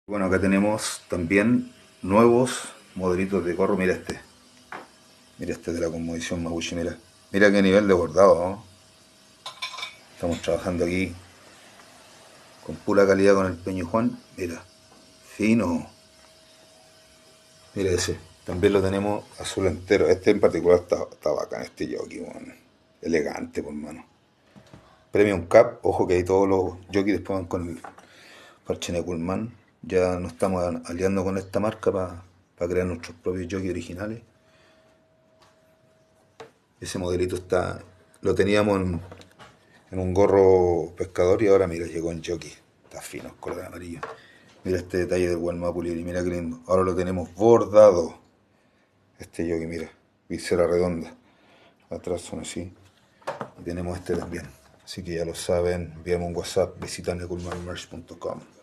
Bueno, acá tenemos también nuevos modelitos de gorro. Mira este. Mira este de la Conmovisión Mapuche. Mira. Mira qué nivel de bordado, ¿no? Estamos trabajando aquí con pura calidad con el Peño Juan. Mira. Fino. Mira ese. También lo tenemos azul entero. Este en particular está bacán, este jockey, bueno. Elegante, por mano. Premium Cup. Ojo que ahí todos los jockeys después van con el parche Neculman. Ya nos estamos aliando con esta marca para crear nuestros propios jockeys originales. Ese modelito lo teníamos en un gorro pescador y ahora mira, llegó en jockey. Está fino, color amarillo. Mira este detalle del Walmart Pulir y mira qué lindo. Ahora lo tenemos bordado. Este jockey, mira, visera redonda. Atrás son así. Y tenemos este también. Así que ya lo saben, enviamos un WhatsApp, visita neculmanmerch.com.